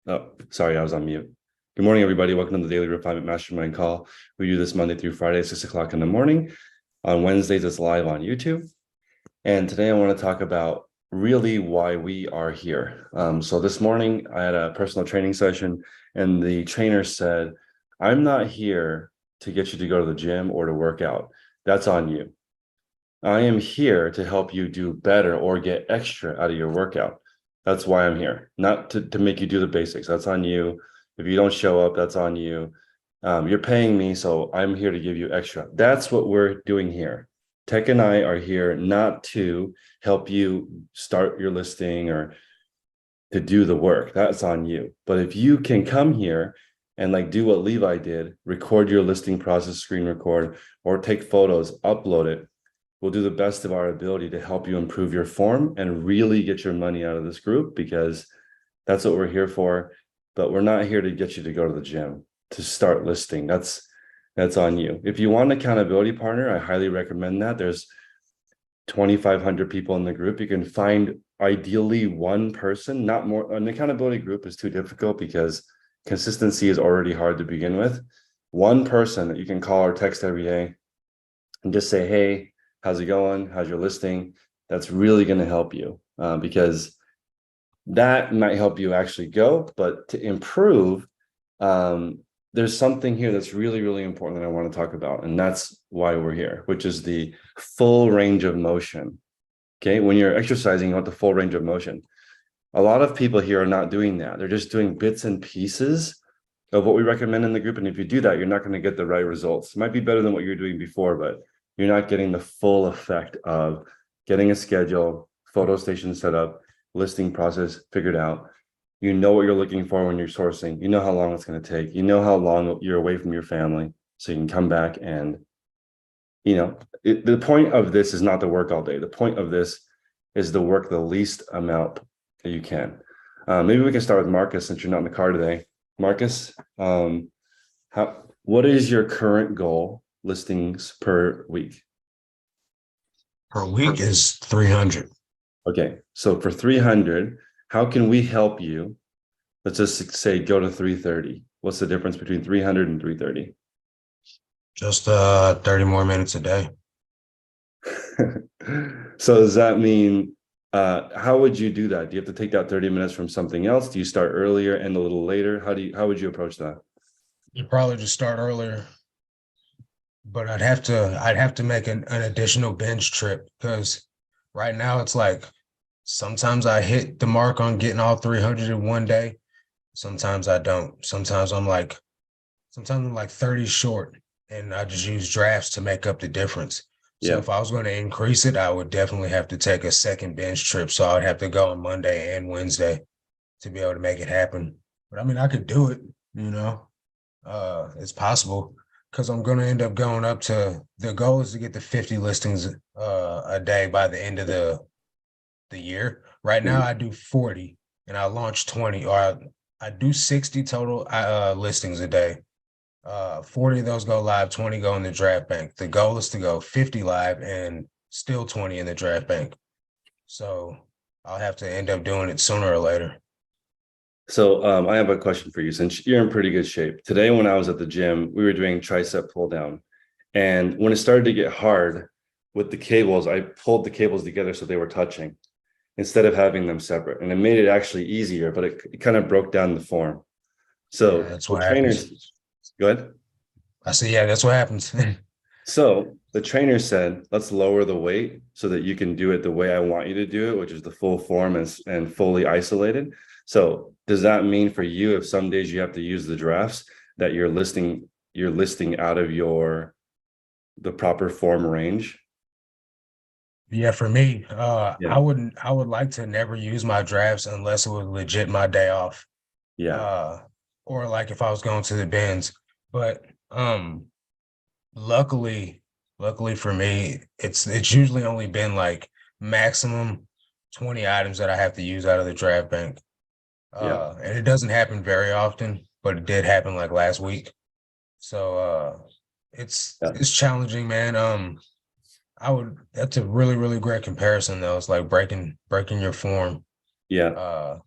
Oh, sorry, I was on mute. Good morning, everybody. Welcome to the Daily Refinement Mastermind Call. We do this Monday through Friday, 6 o'clock in the morning. On Wednesdays, it's live on YouTube. And today I want to talk about really why we are here. So this morning, I had a personal training session, and the trainer said, I'm not here to get you to go to the gym or to work out. That's on you. I am here to help you do better or get extra out of your workout. That's why I'm here, not to make you do the basics. That's on you. If you don't show up, that's on you. You're paying me, so I'm here to give you extra. That's what we're doing here. Tech and I are here not to help you start your listing or to do the work. That's on you. But if you can come here and like do what Levi did, record your listing process, screen record, or take photos, upload it, we'll do the best of our ability to help you improve your form and really get your money out of this group, because that's what we're here for. But we're not here to get you to go to the gym to start listing. That's on you. If you want an accountability partner, I highly recommend that. There's 2,500 people in the group. You can find ideally one person, not more. An accountability group is too difficult because consistency is already hard to begin with. One person that you can call or text every day and just say, hey, how's it going? How's your listing? That's really going to help you because that might help you actually go. But to improve, there's something here that's really, really important that I want to talk about. And that's why we're here, which is the full range of motion. Okay. When you're exercising, you want the full range of motion. A lot of people here are not doing that. They're just doing bits and pieces of what we recommend in the group. And if you do that, you're not going to get the right results. It might be better than what you're doing before, but you're not getting the full effect of getting a schedule, photo station set up, listing process figured out. You know what you're looking for when you're sourcing. You know how long it's going to take. You know how long you're away from your family, so you can come back and, the point of this is not to work all day. The point of this is to work the least amount that you can. Maybe we can start with Marcus, since you're not in the car today. Marcus, what is your current goal listings per week? Per week is 300. Okay, so for 300, how can we help you? Let's just say go to 330. What's the difference between 300 and 330? Just 30 more minutes a day. So does that mean how would you do that? Do you have to take that 30 minutes from something else? Do you start earlier and a little later? How would you approach that? You probably just start earlier, but I'd have to make an additional binge trip because right now it's like sometimes I hit the mark on getting all 300 in one day. Sometimes I don't. Sometimes I'm like 30 short and I just use drafts to make up the difference. So Yeah. if I was going to increase it, I would definitely have to take a second bench trip. So I'd have to go on Monday and Wednesday to be able to make it happen. But I mean, I could do it, you know. It's possible because I'm going to end up going up to the goal is to get to 50 listings a day by the end of the year. Right now Mhm. I do 40 and I launch 20 or I do 60 total listings a day. 40 of those go live, 20 go in the draft bank. The goal is to go 50 live and still 20 in the draft bank. So I'll have to end up doing it sooner or later. So I have a question for you. Since you're in pretty good shape, today when I was at the gym, we were doing tricep pull down. And when it started to get hard with the cables, I pulled the cables together so they were touching instead of having them separate. And it made it actually easier, but it kind of broke down the form. Yeah, So that's the what happens. trainers, go ahead. I said, yeah, that's what happens. So the trainer said, let's lower the weight so that you can do it the way I want you to do it, which is the full form and fully isolated. So does that mean for you, if some days you have to use the drafts, that you're listing out of the proper form range? Yeah, for me, Yeah. I would like to never use my drafts unless it was legit my day off. Yeah. Uh, or like if I was going to the bins. But luckily, luckily for me, it's usually only been like maximum 20 items that I have to use out of the draft bank. Yeah. And it doesn't happen very often, but it did happen like last week. So it's Yeah. it's challenging, man. That's a really, really great comparison though. It's like breaking your form. Yeah. Uh,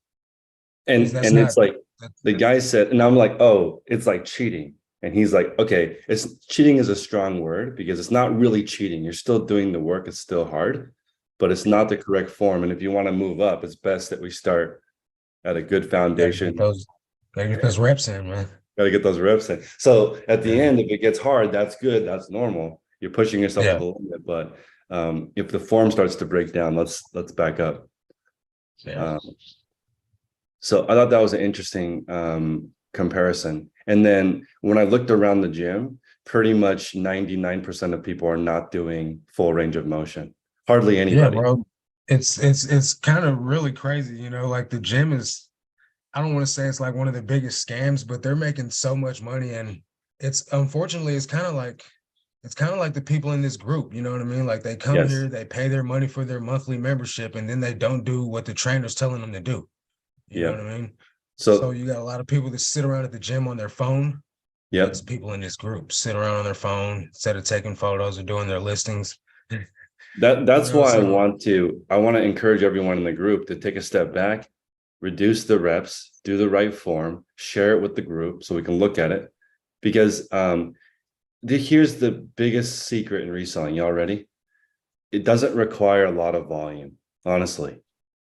because And that's and not it's like, the guy said, and I'm like, oh, it's like cheating. And he's like, okay, it's cheating is a strong word because it's not really cheating. You're still doing the work. It's still hard, but it's not the correct form. And if you want to move up, it's best that we start at a good Gotta get foundation. those, gotta get those reps in, man. Got to get those reps in. So at the Yeah. end, if it gets hard, that's good. That's normal. You're pushing yourself to Yeah. the limit. But if the form starts to break down, let's back up. Yeah. Um, so I thought that was an interesting comparison. And then when I looked around the gym, pretty much 99% of people are not doing full range of motion. Hardly Yeah, anybody. bro. It's kind of really crazy, like the gym is, I don't want to say it's like one of the biggest scams, but they're making so much money. And it's unfortunately it's kind of like the people in this group, you know what I mean? Like they come Yes. here, they pay their money for their monthly membership, and then they don't do what the trainer's telling them to do. You know what Yep. I mean? So So you got a lot of people that sit around at the gym on their phone. yep. That's people in this group sit around on their phone instead of taking photos or doing their listings. That's why So I want to encourage everyone in the group to take a step back, reduce the reps, do the right form, share it with the group so we can look at it. Because here's the biggest secret in reselling. Y'all ready? It doesn't require a lot of volume, honestly.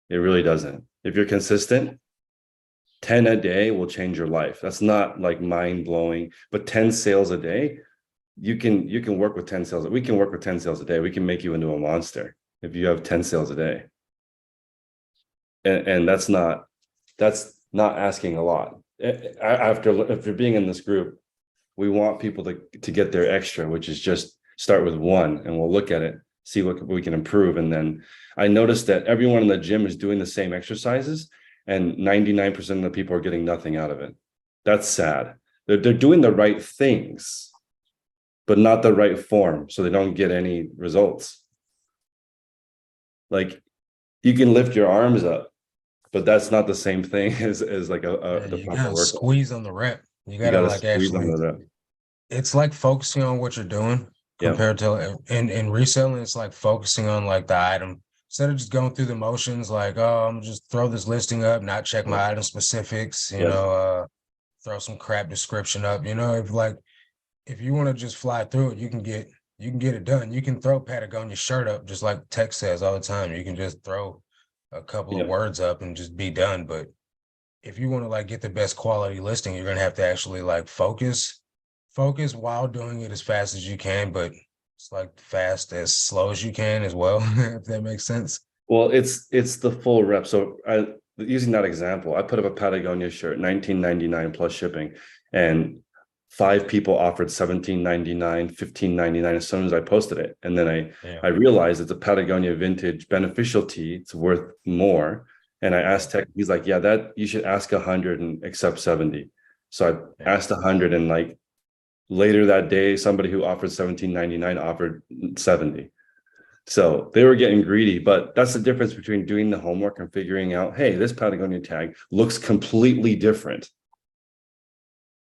It really doesn't. If you're consistent, 10 a day will change your life. That's not like mind blowing, but 10 sales a day, you can work with 10 sales. We can work with 10 sales a day. We can make you into a monster if you have 10 sales a day. And that's not asking a lot. After if you're being in this group, we want people to get their extra, which is just start with one and we'll look at it, see what we can improve. And then I noticed that everyone in the gym is doing the same exercises and 99% of the people are getting nothing out of it. That's sad. They're doing the right things, but not the right form. So they don't get any results. Like you can lift your arms up, but that's not the same thing as like yeah, the you proper gotta workout. squeeze on the rep. You You gotta got to like squeeze on actually, the rep. it's like focusing on what you're doing Yeah. compared to in reselling, it's like focusing on like the item. Instead of just going through the motions, like, oh, I'm just throw this listing up, not check Yeah. my item specifics, Yes. throw some crap description up. If you want to just fly through it, you can get it done. You can throw Patagonia shirt up just like tech says all the time. You can just throw a couple of Yeah. words up and just be done. But if you want to like get the best quality listing, you're gonna have to actually like focus while doing it as fast as you can, but it's like fast as slow as you can as well, if that makes sense. Well, it's the full rep. So using that example, I put up a Patagonia shirt, 19.99 plus shipping, and five people offered 17.99, 15.99 as soon as I posted it. And then Yeah, I realized it's a Patagonia vintage beneficial tee. It's worth more. And I yeah, asked Tech, he's like, yeah, that you should ask 100 and accept 70. So I yeah. asked 100 and like later that day, somebody who offered 17.99 offered 70. So they were getting greedy, but that's the difference between doing the homework and figuring out, hey, this Patagonia tag looks completely different.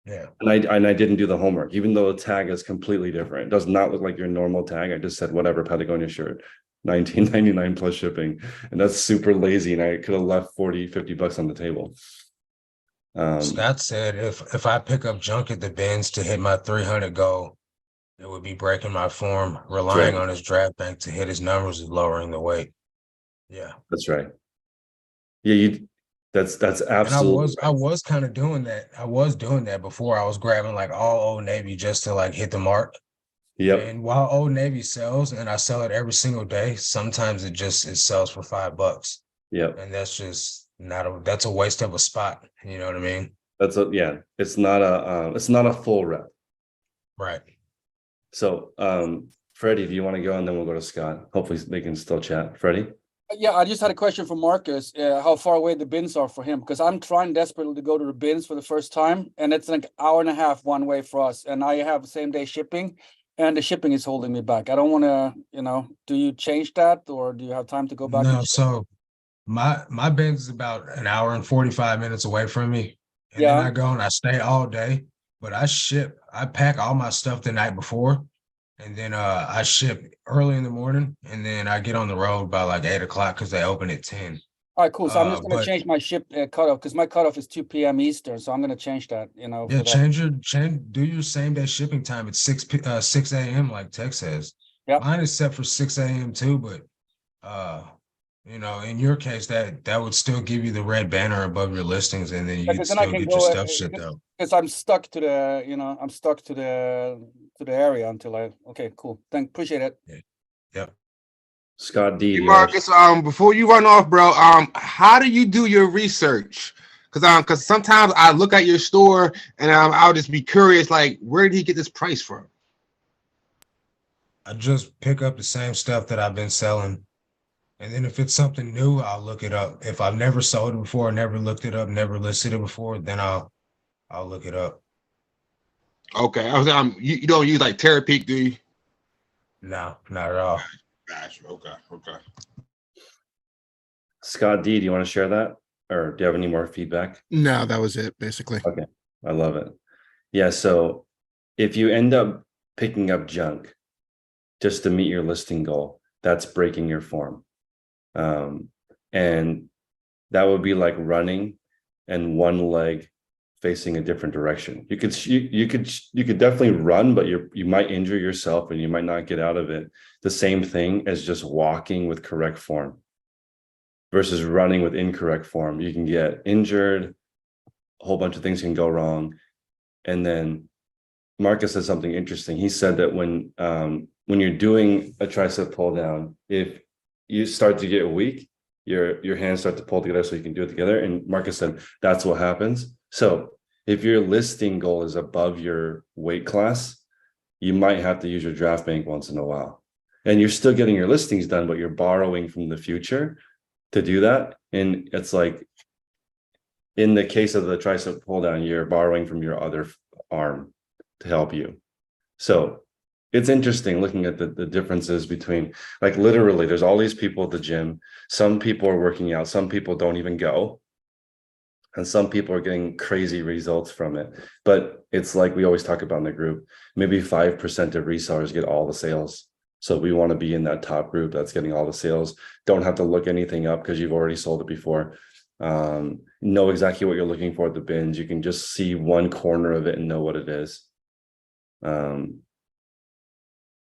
Yeah. And I didn't do the homework, even though the tag is completely different. It does not look like your normal tag. I just said whatever Patagonia shirt, 19.99 plus shipping. And that's super lazy. And I could have left 40, 50 bucks on the table. Scott said if I pick up junk at the bins to hit my 300 goal, it would be breaking my form. That's Relying right. on his draft bank to hit his numbers is lowering the weight. Yeah. That's right. Yeah, that's And absolutely I right. was kind of doing that. I was doing that before. I was grabbing like all Old Navy just to like hit the mark. Yep. And while Old Navy sells and I sell it every single day, sometimes it sells for $5. Yep. And that's just not that's a waste of a spot. You know what I mean? Yeah. It's not a full rep. Right. So, Freddie, do you want to go and then we'll go to Scott? Hopefully they can still chat. Freddie? Yeah, I just had a question for Marcus. How far away the bins are for him? Because I'm trying desperately to go to the bins for the first time, and it's like hour and a half one way for us. And I have same day shipping, and the shipping is holding me back. I don't want to, do you change that, or do you have time to go back and No, check? so my Benz is about an hour and 45 minutes away from me. And then Yeah. I go and I stay all day, but I pack all my stuff the night before. And then I ship early in the morning and then I get on the road by like 8 o'clock because they open at 10. All right, cool. So I'm just gonna But change my ship cutoff because my cutoff is 2 p.m. Eastern. So I'm gonna change that, you know, yeah, for that. do your same day shipping time at 6 a.m. like Tech says. Yep. Mine is set for 6 a.m. too, but you know, in your case, that would still give you the red banner above your listings, and then you could Because then I still can get your go stuff shipped out. because I'm stuck to the, you know, I'm stuck to the area until okay, cool. Appreciate it. Yeah. Yep. Scott D, Hey do you wanna- Marcus, before you run off, bro, how do you do your research? Because sometimes I look at your store and I'll just be curious, like, where did he get this price from? I just pick up the same stuff that I've been selling. And then if it's something new, I'll look it up. If I've never sold it before, never looked it up, never listed it before, then I'll look it up. Okay, I was you don't use like Terapeak, do you? No, not at all. Gotcha. Okay. Scott D, do you want to share that? Or do you have any more feedback? No, that was it, basically. Okay, I love it. Yeah, so if you end up picking up junk just to meet your listing goal, that's breaking your form. And that would be like running and one leg facing a different direction. You could definitely run, but you might injure yourself and you might not get out of it. The same thing as just walking with correct form versus running with incorrect form. You can get injured, a whole bunch of things can go wrong. And then Marcus said something interesting. He said that when you're doing a tricep pull down, if you start to get weak, your hands start to pull together so you can do it together. And Marcus said that's what happens. So if your listing goal is above your weight class, you might have to use your draft bank once in a while. And you're still getting your listings done, but you're borrowing from the future to do that. And it's like, in the case of the tricep pull down, you're borrowing from your other arm to help you. So it's interesting looking at the differences between, like, literally there's all these people at the gym. Some people are working out, some people don't even go. And some people are getting crazy results from it. But it's like we always talk about in the group, maybe 5% of resellers get all the sales. So we want to be in that top group that's getting all the sales. Don't have to look anything up because you've already sold it before. Know exactly what you're looking for at the bins. You can just see one corner of it and know what it is. And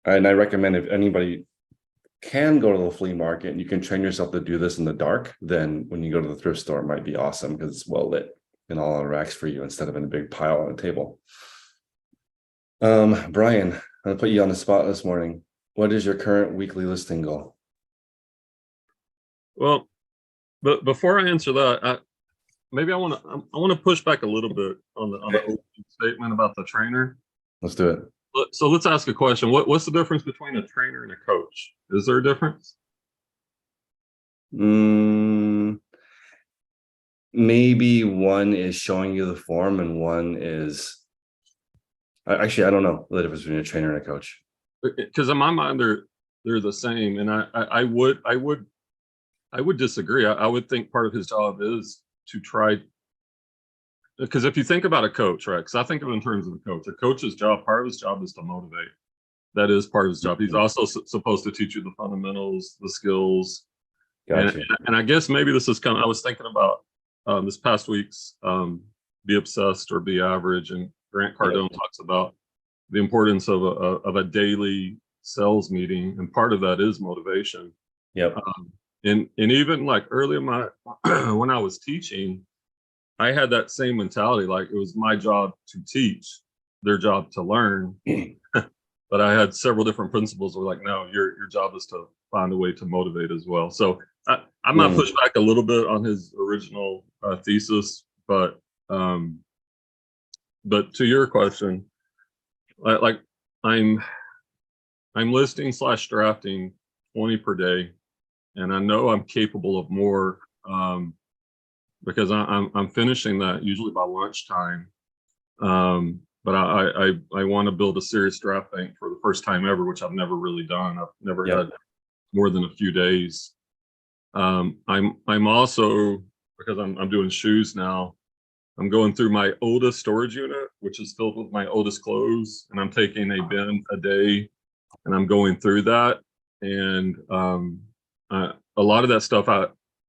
I recommend, if anybody can go to the flea market and you can train yourself to do this in the dark, then when you go to the thrift store, it might be awesome because it's well lit and all on racks for you instead of in a big pile on a table. Brian, I'm gonna put you on the spot this morning. What is your current weekly listing goal? Well, but before I answer that, maybe I want to push back a little bit on the opening statement about the trainer. Let's do it. So let's ask a question. What's the difference between a trainer and a coach? Is there a difference? Maybe one is showing you the form and one is, actually, I don't know the difference between a trainer and a coach. Because in my mind, they're the same, and I would disagree. I would think part of his job is to try. Because if you think about a coach, right? Because I think of it in terms of a coach. A coach's job, part of his job is to motivate. That is part of his job. He's also supposed to teach you the fundamentals, the skills. Gotcha. And I guess maybe this is kind of, I was thinking about this past week's Be Obsessed or Be Average, and Grant Cardone talks about the importance of a daily sales meeting, and part of that is motivation. Yep. And even like early in my when I was teaching, I had that same mentality. Like, it was my job to teach, their job to learn. But I had several different principles were like, no, your job is to find a way to motivate as well. So I might push back a little bit on his original thesis, but to your question, like I'm listing / drafting 20 per day, and I know I'm capable of more because I'm finishing that usually by lunchtime. But I want to build a serious draft bank for the first time ever, which I've never really done. I've never had more than a few days. I'm also, because I'm doing shoes now, I'm going through my oldest storage unit, which is filled with my oldest clothes, and I'm taking a bin a day, and I'm going through that. And a lot of that stuff,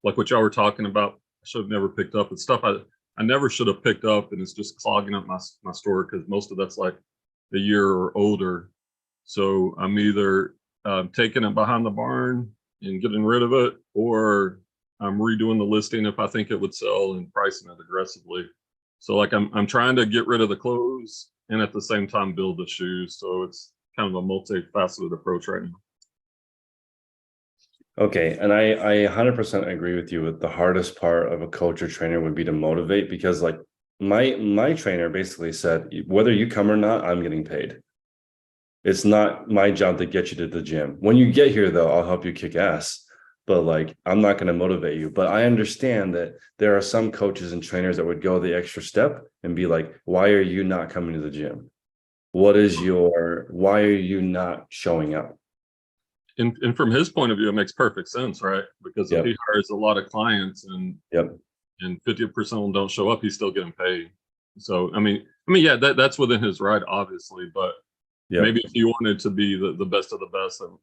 like what y'all were talking about, I should have never picked up. It's stuff I never should have picked up, and it's just clogging up my store because most of that's like a year or older. So I'm either taking it behind the barn and getting rid of it, or I'm redoing the listing if I think it would sell and pricing it aggressively. So like I'm trying to get rid of the clothes and at the same time build the shoes. So it's kind of a multifaceted approach right now. Okay, and I 100% agree with you. With the hardest part of a coach or trainer would be to motivate, because like my trainer basically said, whether you come or not, I'm getting paid. It's not my job to get you to the gym. When you get here, though, I'll help you kick ass. But like, I'm not going to motivate you. But I understand that there are some coaches and trainers that would go the extra step and be like, why are you not coming to the gym? Why are you not showing up? And from his point of view, it makes perfect sense, right? Because if Yep. he hires a lot of clients and Yep. and 50% of them don't show up, he's still getting paid. So I mean, yeah, that's within his right, obviously. But Yep. maybe if he wanted to be the best of the best, and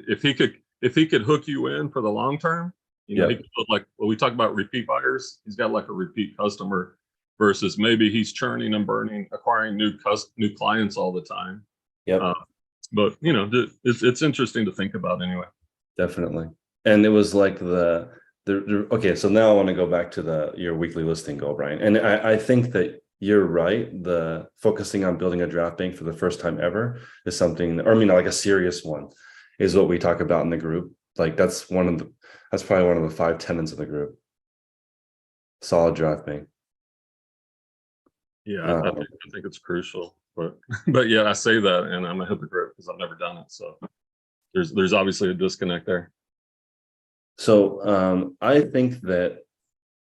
if he could hook you in for the long term, you know, Yep. he could put, like when we talk about repeat buyers, he's got like a repeat customer versus maybe he's churning and burning, acquiring new clients all the time. Yep. But you know, it's interesting to think about anyway. Definitely. And it was like the okay, so now I want to go back to your weekly listing goal, Brian. And I think that you're right. The focusing on building a draft bank for the first time ever is something, or I mean, like a serious one, is what we talk about in the group. Like that's probably one of the 5 tenets of the group. Solid draft bank. Yeah, I think it's crucial. But yeah, I say that and I'm a hypocrite because I've never done it. So there's obviously a disconnect there. So I think that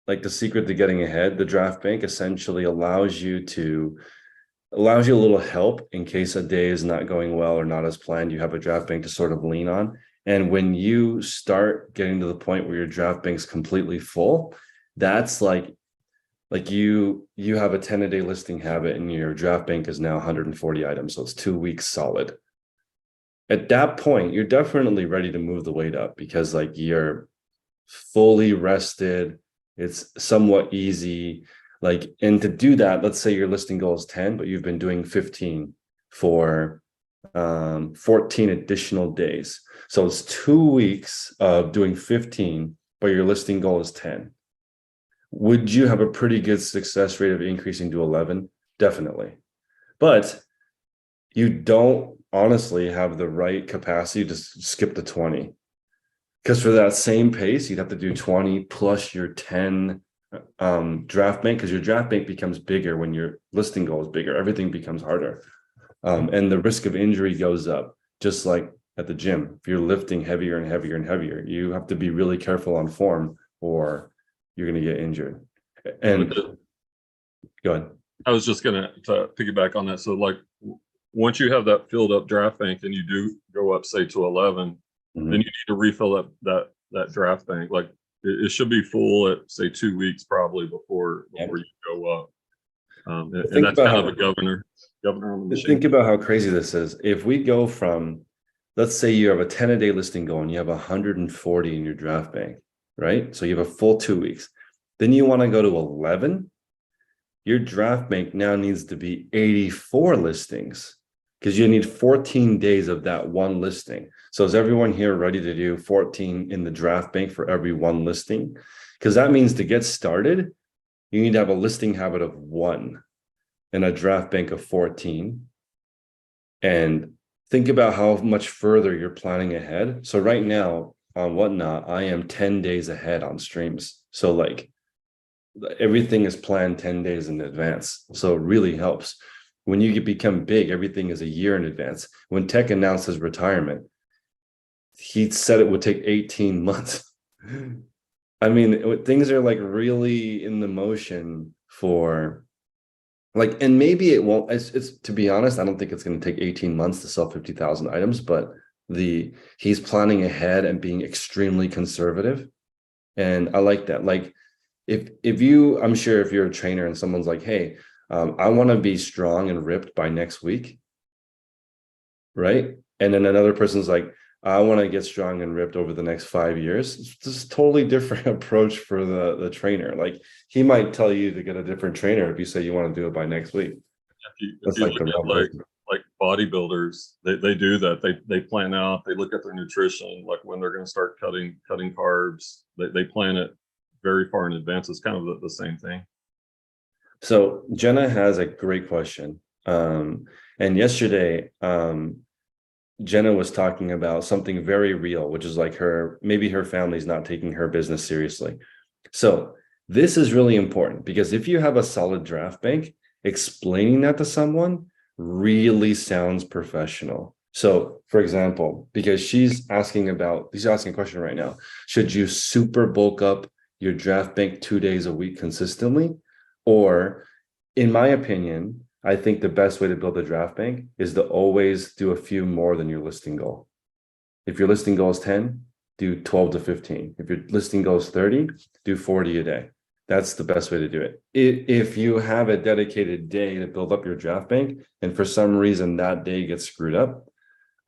like the secret to getting ahead, the draft bank essentially allows you a little help in case a day is not going well or not as planned. You have a draft bank to sort of lean on. And when you start getting to the point where your draft bank's completely full, that's like you have a 10-a-day listing habit and your draft bank is now 140 items. So it's 2 weeks solid. At that point, you're definitely ready to move the weight up because like you're fully rested. It's somewhat easy. Like, and to do that, let's say your listing goal is 10, but you've been doing 15 for 14 additional days. So it's 2 weeks of doing 15, but your listing goal is 10. Would you have a pretty good success rate of increasing to 11? Definitely. But you don't honestly have the right capacity to skip the 20. Because for that same pace, you'd have to do 20 plus your 10 draft bank, because your draft bank becomes bigger when your listing goal is bigger. Everything becomes harder. And the risk of injury goes up, just like at the gym. If you're lifting heavier and heavier and heavier, you have to be really careful on form or you're going to get injured. And go ahead. I was just going to piggyback on that. So like once you have that filled up draft bank and you do go up, say to 11, then you need to refill up that draft bank. Like it should be full at say 2 weeks probably before you go up. And that's kind of a governor on the machine. Think about how crazy this is. If we go from, let's say you have a 10-a-day listing goal and you have 140 in your draft bank, right? So you have a full 2 weeks. Then you want to go to 11. Your draft bank now needs to be 84 listings because you need 14 days of that one listing. So is everyone here ready to do 14 in the draft bank for every one listing? Because that means to get started, you need to have a listing habit of 1 and a draft bank of 14. And think about how much further you're planning ahead. So right now on Whatnot, I am 10 days ahead on streams. So like everything is planned 10 days in advance. So it really helps. When you become big, everything is a year in advance. When Tech announced his retirement, he said it would take 18 months. I mean, things are like really in the motion for like, and maybe it won't, it's to be honest, I don't think it's going to take 18 months to sell 50,000 items, but he's planning ahead and being extremely conservative. And I like that. Like I'm sure if you're a trainer and someone's like, hey, I want to be strong and ripped by next week. Right. And then another person's like, I want to get strong and ripped over the next 5 years. It's just totally different approach for the trainer. Like he might tell you to get a different trainer if you say you want to do it by next week. If That's you like the look real at person. like bodybuilders, they do that. They plan out, they look at their nutrition, like when they're going to start cutting carbs. They plan it very far in advance. It's kind of the same thing. So Jenna has a great question. And yesterday, Jenna was talking about something very real, which is like maybe her family's not taking her business seriously. So this is really important because if you have a solid draft bank, explaining that to someone really sounds professional. So for example, because she's asking a question right now, should you super bulk up your draft bank 2 days a week consistently? Or in my opinion, I think the best way to build a draft bank is to always do a few more than your listing goal. If your listing goal is 10, do 12 to 15. If your listing goal is 30, do 40 a day. That's the best way to do it. If you have a dedicated day to build up your draft bank, and for some reason that day gets screwed up,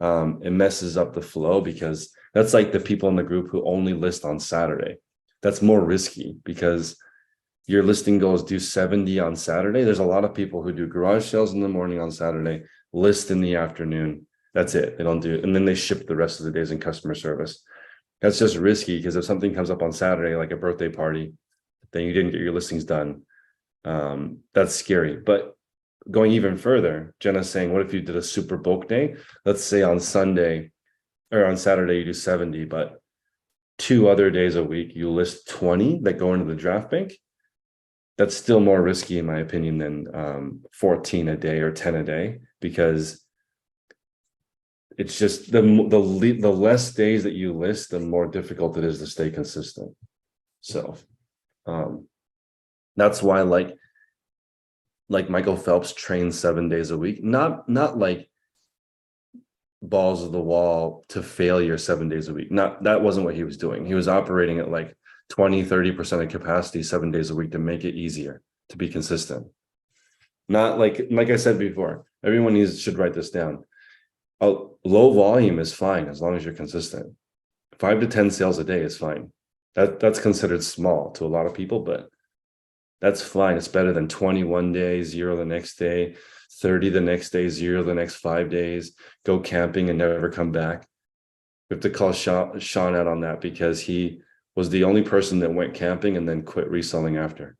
it messes up the flow, because that's like the people in the group who only list on Saturday. That's more risky because your listing goals do 70 on Saturday. There's a lot of people who do garage sales in the morning on Saturday, list in the afternoon. That's it. They don't do it. And then they ship the rest of the days in customer service. That's just risky because if something comes up on Saturday, like a birthday party, then you didn't get your listings done. That's scary. But going even further, Jenna's saying, what if you did a super bulk day? Let's say on Sunday or on Saturday, you do 70, but 2 other days a week, you list 20 that go into the draft bank. That's still more risky, in my opinion, than 14 a day or 10 a day, because it's just the less days that you list, the more difficult it is to stay consistent. So that's why like Michael Phelps trains 7 days a week, not like balls of the wall to failure 7 days a week. That wasn't what he was doing. He was operating at like 20-30% of capacity 7 days a week to make it easier to be consistent. Not like I said before, everyone should write this down. A low volume is fine as long as you're consistent. 5 to 10 sales a day is fine. That's considered small to a lot of people, but that's fine. It's better than 21 days, 0 the next day, 30 the next day, 0 the next 5 days, go camping and never come back. We have to call Sean out on that because he was the only person that went camping and then quit reselling after.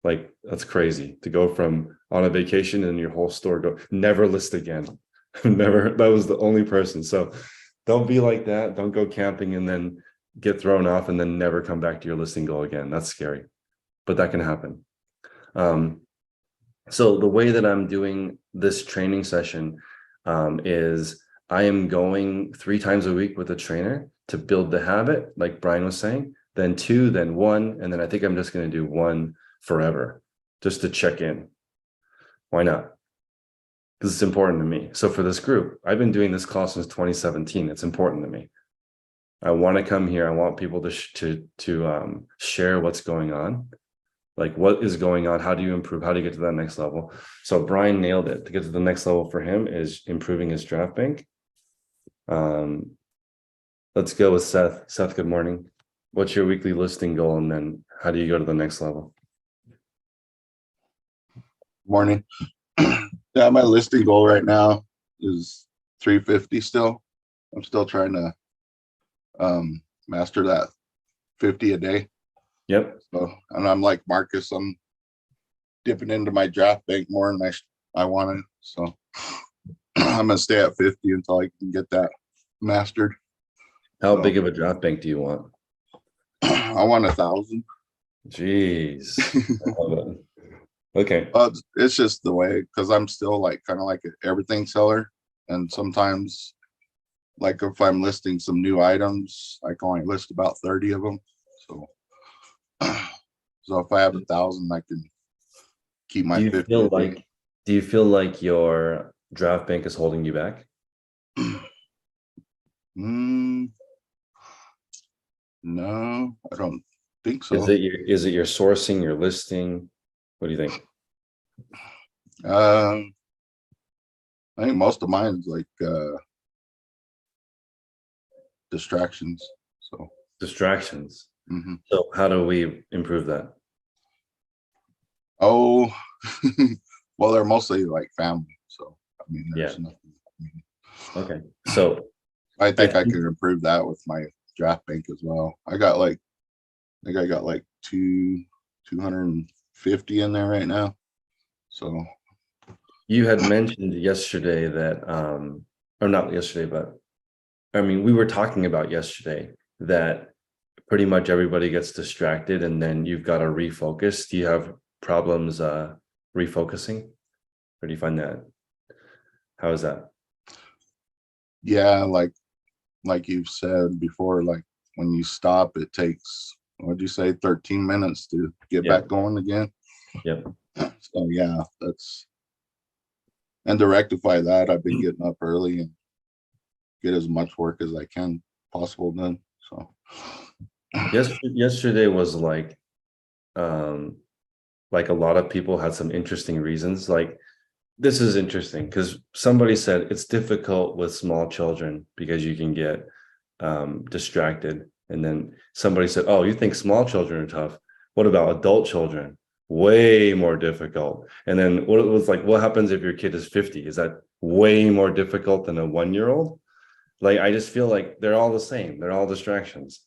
Like, that's crazy to go from on a vacation and your whole store never list again. Never. That was the only person. So don't be like that. Don't go camping and then get thrown off and then never come back to your listing goal again. That's scary, but that can happen. So the way that I'm doing this training session is I am going 3 times a week with a trainer to build the habit, like Brian was saying, then 2, then 1, and then I think I'm just going to do 1 forever, just to check in. Why not? Because it's important to me. So for this group, I've been doing this call since 2017. It's important to me. I want to come here. I want people to share what's going on. Like, what is going on? How do you improve? How do you get to that next level? So Brian nailed it. To get to the next level for him is improving his draft bank. Let's go with Seth. Seth, good morning. What's your weekly listing goal? And then how do you go to the next level? Morning. Yeah, my listing goal right now is 350 still. I'm still trying to master that 50 a day. Yep. So, and I'm like Marcus, I'm dipping into my draft bank more than I wanted. So I'm gonna stay at 50 until I can get that mastered. How big of a draft bank do you want? I want 1,000. Jeez. I love it. Okay. It's just the way, because I'm still like kind of like an everything seller, and sometimes like if I'm listing some new items, I can only list about 30 of them. So if I have 1,000, I can keep my 50. Do you feel like your draft bank is holding you back? No, I don't think so. Is it your sourcing, your listing? What do you think? I think most of mine is like distractions. So, Distractions. mhm. So how do we improve that? Oh, well, they're mostly like family. So, I mean, there's Yeah. nothing. I mean, Okay. So I think I think- could improve that with my draft bank as well. I think I got like 250 in there right now. So, you had mentioned yesterday that, or not yesterday, but I mean, we were talking about yesterday that pretty much everybody gets distracted and then you've got to refocus. Do you have problems refocusing? Or do you find that? How is that? yeah, like you've said before, like when you stop, it takes, what'd you say, 13 minutes to get Yeah. back going again. Yep. So yeah, and to rectify that, I've been getting up early and get as much work as I can possible done. So Yesterday was like a lot of people had some interesting reasons. Like, this is interesting because somebody said it's difficult with small children because you can get distracted. And then somebody said, oh, you think small children are tough? What about adult children? Way more difficult. And then what it was like, what happens if your kid is 50? Is that way more difficult than a 1-year-old? Like, I just feel like they're all the same. They're all distractions.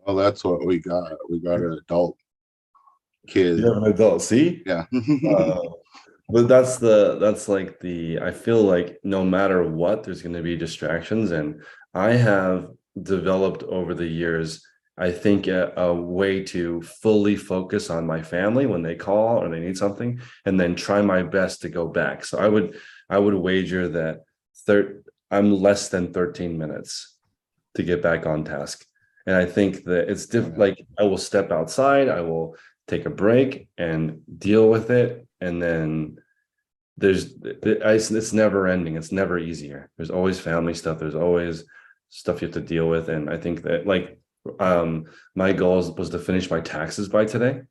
well, that's what we got. We got an adult kid. You have an adult, see? Yeah. But that's like I feel like no matter what, there's going to be distractions. And I have developed over the years, I think a way to fully focus on my family when they call or they need something, and then try my best to go back. So I would wager that I'm less than 13 minutes to get back on task. And I think that it's different. Like, I will step outside, I will take a break and deal with it. And then it's never ending. It's never easier. There's always family stuff. There's always stuff you have to deal with. And I think that, like, my goal was to finish my taxes by today.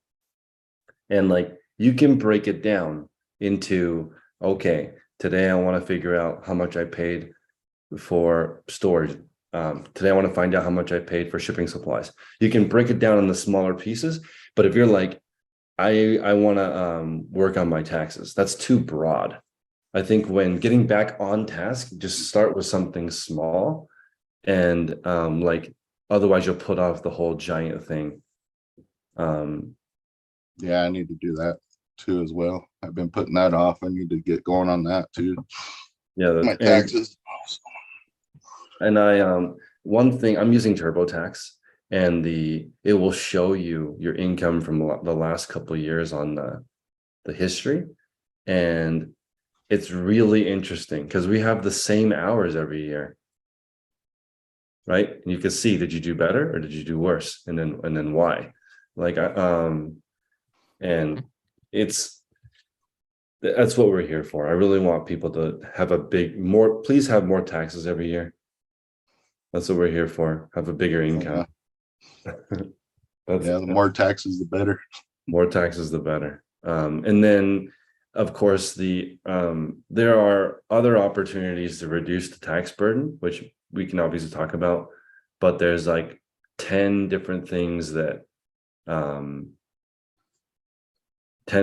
And like, you can break it down into, okay, today I want to figure out how much I paid for storage. Today I want to find out how much I paid for shipping supplies. You can break it down in the smaller pieces, but if you're like, I want to work on my taxes, that's too broad. I think when getting back on task, just start with something small, and like, otherwise you'll put off the whole giant thing. Yeah, I need to do that too as well. I've been putting that off. I need to get going on that too. Yeah, My taxes. And one thing, I'm using TurboTax, and it will show you your income from the last couple of years on the history. And it's really interesting because we have the same hours every year, right? And you can see, did you do better or did you do worse? And then why? Like, and that's what we're here for. I really want people to have please have more taxes every year. That's what we're here for. Have a bigger income. Yeah, the more taxes, the better. More taxes, the better. And then, of course, there are other opportunities to reduce the tax burden, which we can obviously talk about. But there's like 10 different things that 10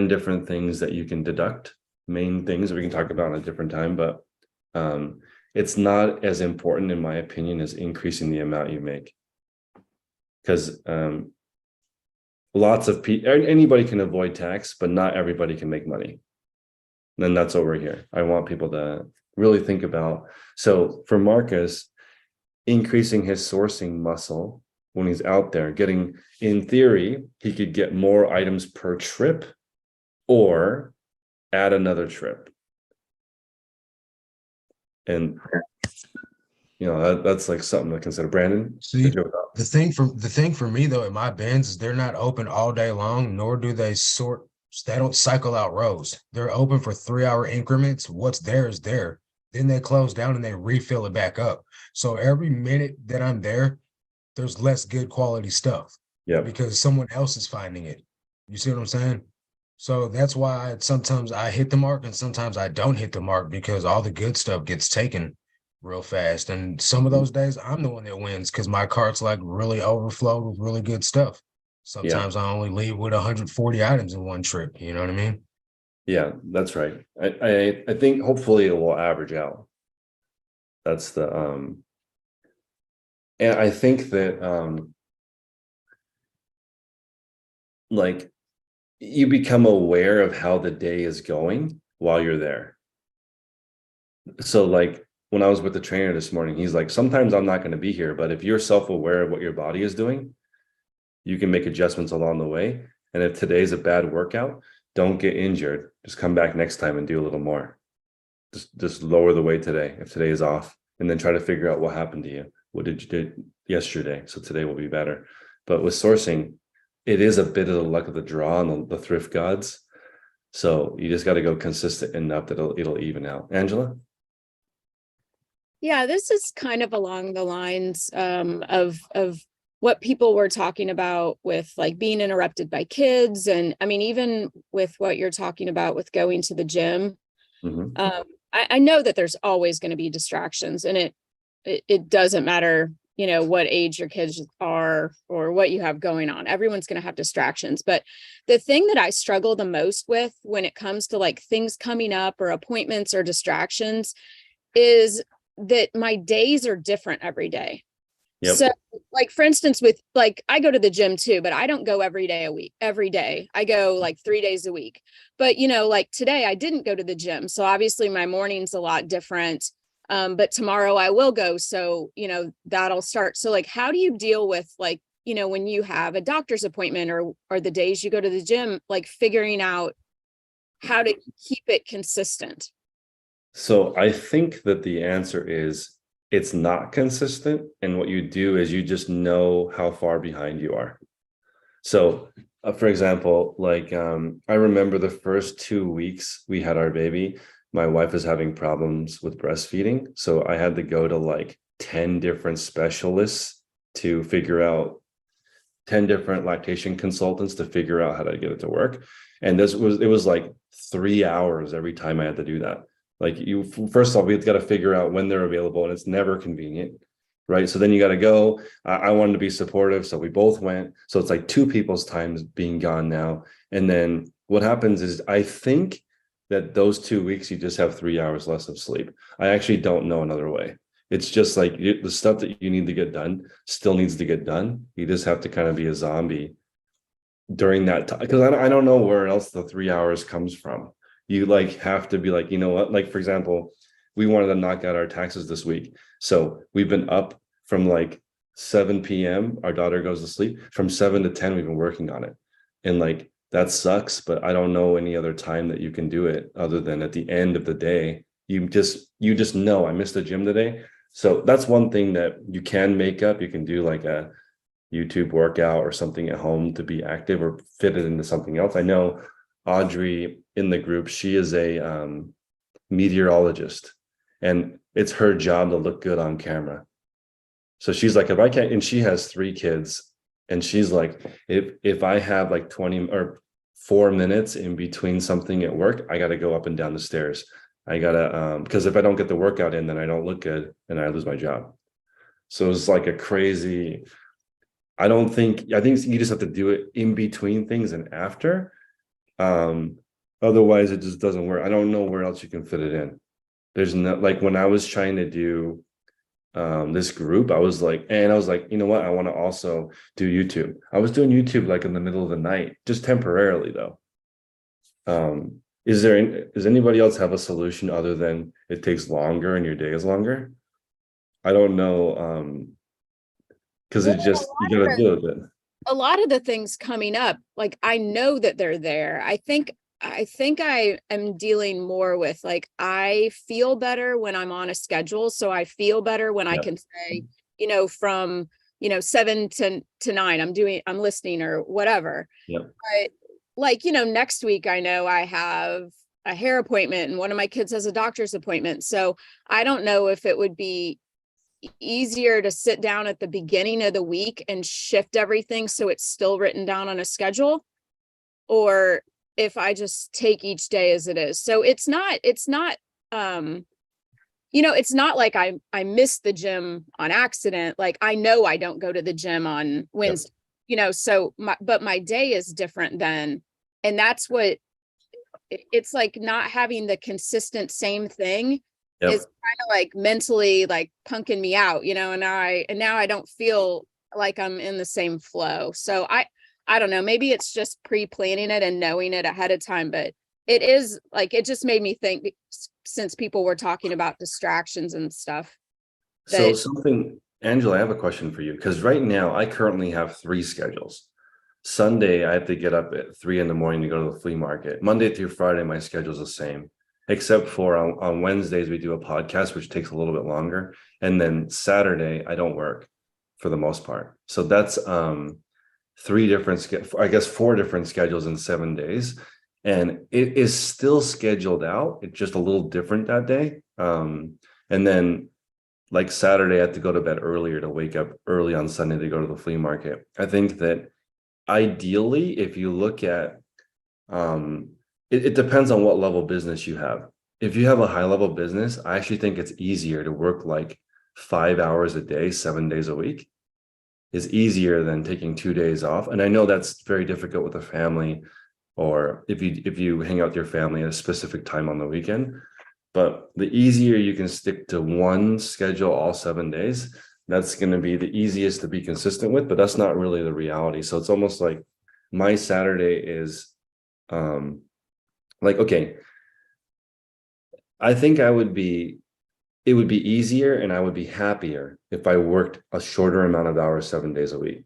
different things that you can deduct. Main things that we can talk about at a different time, but it's not as important, in my opinion, as increasing the amount you make. Because lots of people, anybody can avoid tax, but not everybody can make money. And that's what we're here. I want people to really think about. So for Marcus, increasing his sourcing muscle when he's out there, in theory, he could get more items per trip or add another trip. And that's like something to consider. Brandon, See, the thing for me though, in my bins is they're not open all day long, nor do they they don't cycle out rows. They're open for 3-hour increments. What's there is there. Then they close down and they refill it back up. So every minute that I'm there, there's less good quality stuff. Yeah. Because someone else is finding it. You see what I'm saying? So that's why sometimes I hit the mark and sometimes I don't hit the mark, because all the good stuff gets taken. real fast. And some of those days I'm the one that wins because my cart's like really overflowed with really good stuff. Sometimes I only leave with 140 items in one trip. You know what I mean? Yeah, that's right. I think hopefully it will average out. That's the and I think that like you become aware of how the day is going while you're there. So like when I was with the trainer this morning, he's like, sometimes I'm not going to be here, but if you're self-aware of what your body is doing, you can make adjustments along the way. And if today's a bad workout, don't get injured. Just come back next time and do a little more. Just lower the weight today if today is off, and then try to figure out what happened to you. What did you do yesterday? So today will be better. But with sourcing, it is a bit of the luck of the draw and the thrift gods. So you just got to go consistent enough that it'll even out. Angela? Yeah, this is kind of along the lines of what people were talking about with like being interrupted by kids. And I mean, even with what you're talking about with going to the gym, I know that there's always going to be distractions, and it doesn't matter, you know, what age your kids are or what you have going on. Everyone's going to have distractions. But the thing that I struggle the most with when it comes to like things coming up or appointments or distractions is that my days are different every day. Yep. So like, for instance, with like, I go to the gym too, but I don't go every day. I go like 3 days a week. But, you know, like today I didn't go to the gym. So obviously my morning's a lot different. But tomorrow I will go. So, you know, that'll start. So like, how do you deal with like, you know, when you have a doctor's appointment or the days you go to the gym, like figuring out how to keep it consistent? So I think that the answer is it's not consistent. And what you do is you just know how far behind you are. So for example, like I remember the first 2 weeks we had our baby, my wife was having problems with breastfeeding. So I had to go to like 10 different specialists to figure out 10 different lactation consultants to figure out how to get it to work. And it was like 3 hours every time I had to do that. Like first off, we've got to figure out when they're available, and it's never convenient, right? So then you got to go. I wanted to be supportive, so we both went. So it's like 2 people's times being gone now. And then what happens is I think that those 2 weeks you just have 3 hours less of sleep. I actually don't know another way. It's just like the stuff that you need to get done still needs to get done. You just have to kind of be a zombie during that time, because I don't know where else the 3 hours comes from. You like have to be like, you know what, like for example, we wanted to knock out our taxes this week, so we've been up from like 7 p.m. our daughter goes to sleep, from 7 to 10 we've been working on it. And like that sucks, but I don't know any other time that you can do it other than at the end of the day. You just know I missed the gym today. So that's one thing that you can make up. You can do like a YouTube workout or something at home to be active, or fit it into something else. I know Audrey in the group, she is a meteorologist, and it's her job to look good on camera. So she's like, if I can't, and she has 3 kids, and she's like, if I have like 20 or 4 minutes in between something at work, I got to go up and down the stairs. I gotta because if I don't get the workout in, then I don't look good and I lose my job. So it's like a crazy. I think you just have to do it in between things and after. Otherwise it just doesn't work. I don't know where else you can fit it in. There's not, like when I was trying to do this group, I was like, you know what, I want to also do YouTube. I was doing YouTube like in the middle of the night, just temporarily though. Does anybody else have a solution other than it takes longer and your day is longer? I don't know. Because it's just, you gotta deal with it. A lot of the things coming up, like I know that they're there. I think I am dealing more with like, I feel better when I'm on a schedule. So I feel better when I can say, you know, from, you know, 7 to 9, I'm listening or whatever. But like, you know, next week, I know I have a hair appointment and one of my kids has a doctor's appointment. So I don't know if it would be easier to sit down at the beginning of the week and shift everything so it's still written down on a schedule, or if I just take each day as it is. So it's not, you it's not like I missed the gym on accident. Like I know I don't go to the gym on Wednesday, so my day is different then. And that's what it's like, not having the consistent same thing Yep. is kind of like mentally like punking me out, and now I don't feel like I'm in the same flow. So I don't know, maybe it's just pre-planning it and knowing it ahead of time, but it is like, it just made me think, since people were talking about distractions and stuff. So that- Angela, I have a question for you, because right now I currently have 3 schedules. Sunday, I have to get up at 3 in the morning to go to the flea market. Monday through Friday, my schedule's the same, except for on Wednesdays, we do a podcast, which takes a little bit longer. And then Saturday, I don't work for the most part. So that's 4 different schedules in 7 days. And it is still scheduled out. It's just a little different that day. And then like Saturday, I have to go to bed earlier to wake up early on Sunday to go to the flea market. I think that ideally, if you look at, it depends on what level business you have. If you have a high level business, I actually think it's easier to work like 5 hours a day, 7 days a week is easier than taking 2 days off. And I know that's very difficult with a family, or if you hang out with your family at a specific time on the weekend. But the easier you can stick to one schedule all 7 days, that's going to be the easiest to be consistent with, but that's not really the reality. So it's almost like my Saturday is okay, I think it would be easier and I would be happier if I worked a shorter amount of hours 7 days a week.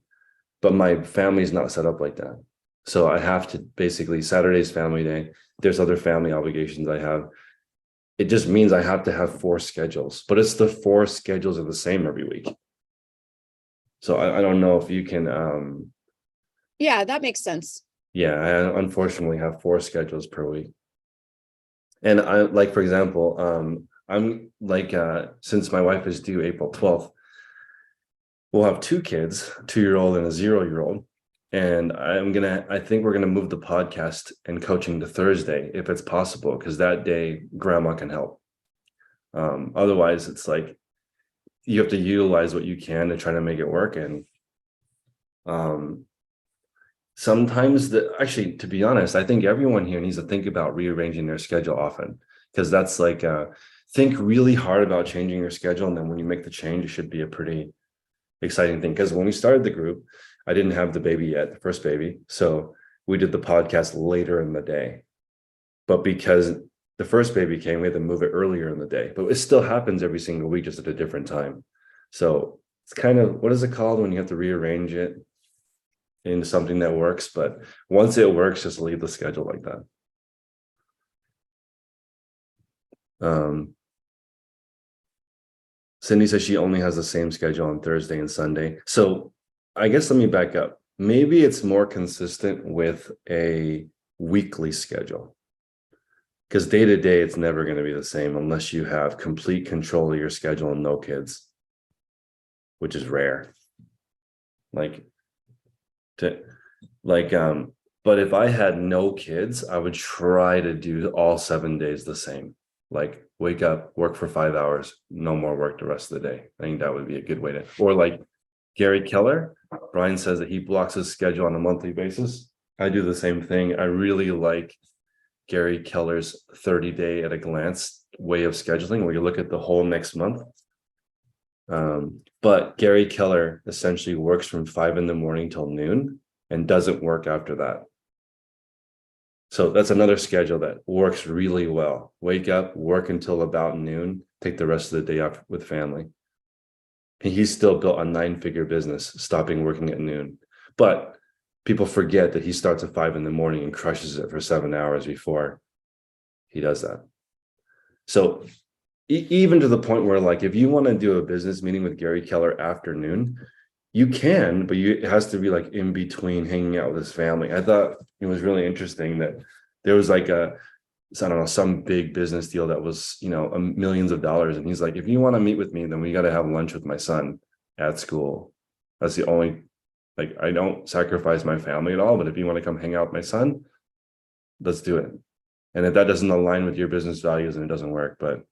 But my family's not set up like that. So I have to basically, Saturday's family day. There's other family obligations I have. It just means I have to have 4 schedules, but it's the 4 schedules are the same every week. So I don't know if you can. Yeah, that makes sense. Yeah, I unfortunately have 4 schedules per week. And I like, for example, I'm like, since my wife is due April 12th, we'll have 2 kids, 2-year-old and a 0-year-old. And I think we're gonna move the podcast and coaching to Thursday if it's possible, because that day grandma can help. Otherwise, it's like you have to utilize what you can to try to make it work. And sometimes actually, to be honest, I think everyone here needs to think about rearranging their schedule often, because that's like think really hard about changing your schedule, and then when you make the change, it should be a pretty exciting thing. Because when we started the group, I didn't have the baby yet, the first baby. So we did the podcast later in the day. But because the first baby came, we had to move it earlier in the day. But it still happens every single week, just at a different time. So it's kind of, what is it called when you have to rearrange it into something that works? But once it works, just leave the schedule like that. Cindy says she only has the same schedule on Thursday and Sunday. So I guess let me back up. Maybe it's more consistent with a weekly schedule, because day to day, it's never going to be the same unless you have complete control of your schedule and no kids, which is rare. But if I had no kids, I would try to do all 7 days the same. Like wake up, work for 5 hours, no more work the rest of the day. I think that would be a good way to, or like Gary Keller, Brian says that he blocks his schedule on a monthly basis. I do the same thing. I really like Gary Keller's 30-day at a glance way of scheduling, where you look at the whole next month. But Gary Keller essentially works from 5 in the morning till noon and doesn't work after that. So that's another schedule that works really well. Wake up, work until about noon, take the rest of the day off with family. And he's still built a 9-figure business, stopping working at noon. But people forget that he starts at 5 in the morning and crushes it for 7 hours before he does that. So even to the point where, like, if you want to do a business meeting with Gary Keller afternoon, you can, but it has to be like in between hanging out with his family. I thought it was really interesting that there was like some big business deal that was, millions of dollars. And he's like, if you want to meet with me, then we got to have lunch with my son at school. That's the only, I don't sacrifice my family at all, but if you want to come hang out with my son, let's do it. And if that doesn't align with your business values, then it doesn't work. But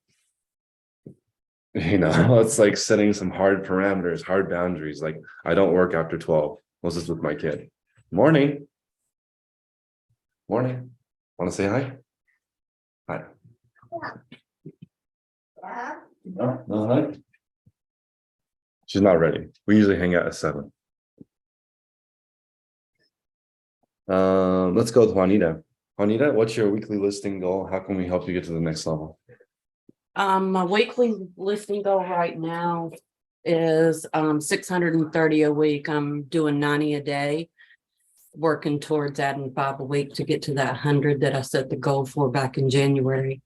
You know, it's like setting some hard parameters, hard boundaries. Like I don't work after 12. What's this with my kid? Morning. Morning. Want to say hi? Hi. No, no hi. She's not ready. We usually hang out at 7. Let's go with Juanita. Juanita, what's your weekly listing goal? How can we help you get to the next level? My weekly listing goal right now is 630 a week. I'm doing 90 a day, working towards adding 5 a week to get to that 100 that I set the goal for back in January.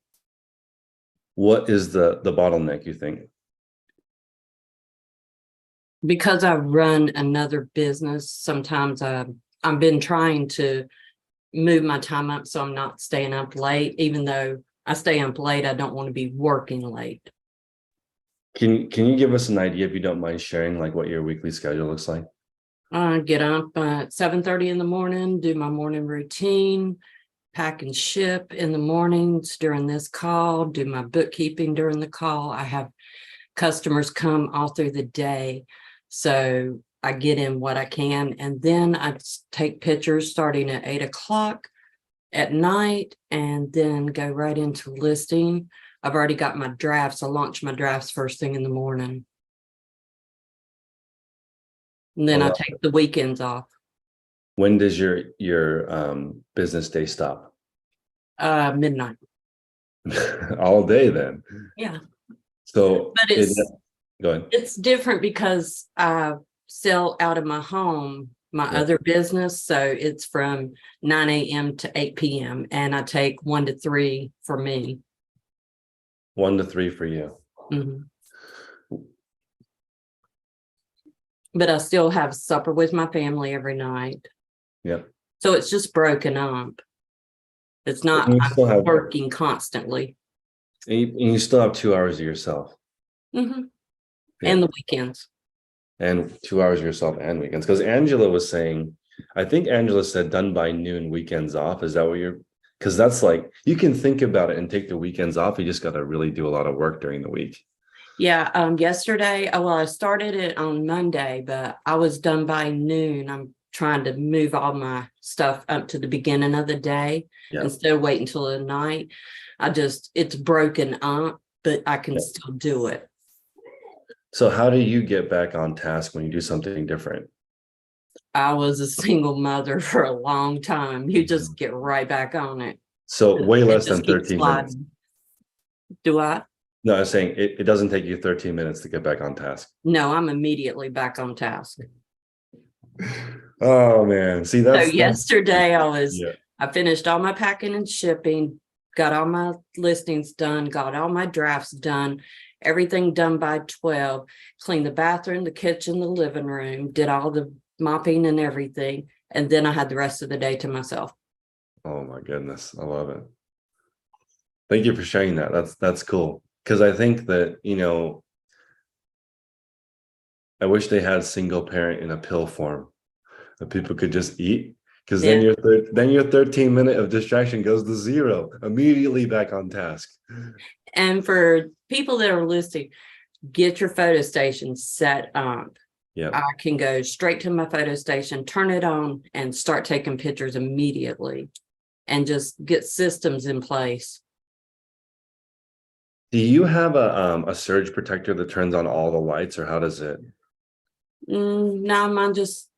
What is the bottleneck, you think? Because I run another business, sometimes I've been trying to move my time up so I'm not staying up late. Even though I stay up late, I don't want to be working late. Can you give us an idea, if you don't mind sharing, like what your weekly schedule looks like? I get up at 7:30 in the morning, do my morning routine, pack and ship in the mornings during this call, do my bookkeeping during the call. I have customers come all through the day, so I get in what I can, and then I take pictures starting at 8 o'clock at night and then go right into listing. I've already got my drafts. I launch my drafts first thing in the morning. And then I take the weekends off. When does your business day stop? Midnight. All day then. Yeah. So But go ahead. it's different because I sell out of my home, my Yeah. other business. So it's from 9 a.m. to 8 p.m. and I take 1 to 3 for me. 1 to 3 for you. Mhm. But I still have supper with my family every night. Yeah. So it's just broken up. It's not And you still have, working constantly. and you still have 2 hours of yourself. Mhm. Yeah. And the weekends. And 2 hours of yourself and weekends. Because Angela was saying, I think Angela said done by noon, weekends off. Is that what you're? Because that's like, you can think about it and take the weekends off. You just got to really do a lot of work during the week. Yeah, yesterday, well, I started it on Monday, but I was done by noon. I'm trying to move all my stuff up to the beginning of the day Yeah. instead of waiting until the night. It's broken up, but I can still do it. So how do you get back on task when you do something different? I was a single mother for a long time. You just get right back on it. So way It less just than keeps 13 minutes. sliding. Do I? No, I was saying it doesn't take you 13 minutes to get back on task. No, I'm immediately back on task. Oh man. See, So that's yesterday yeah. I finished all my packing and shipping, got all my listings done, got all my drafts done, everything done by 12, cleaned the bathroom, the kitchen, the living room, did all the mopping and everything. And then I had the rest of the day to myself. Oh my goodness. I love it. Thank you for sharing that. That's cool. Because I think that, I wish they had single parent in a pill form that people could just eat. Because then your 13 minute of distraction goes to 0, immediately back on task. And for people that are listing, get your photo station set up. Yeah. I can go straight to my photo station, turn it on, and start taking pictures immediately and just get systems in place. Do you have a surge protector that turns on all the lights, or how does it? No, I'm just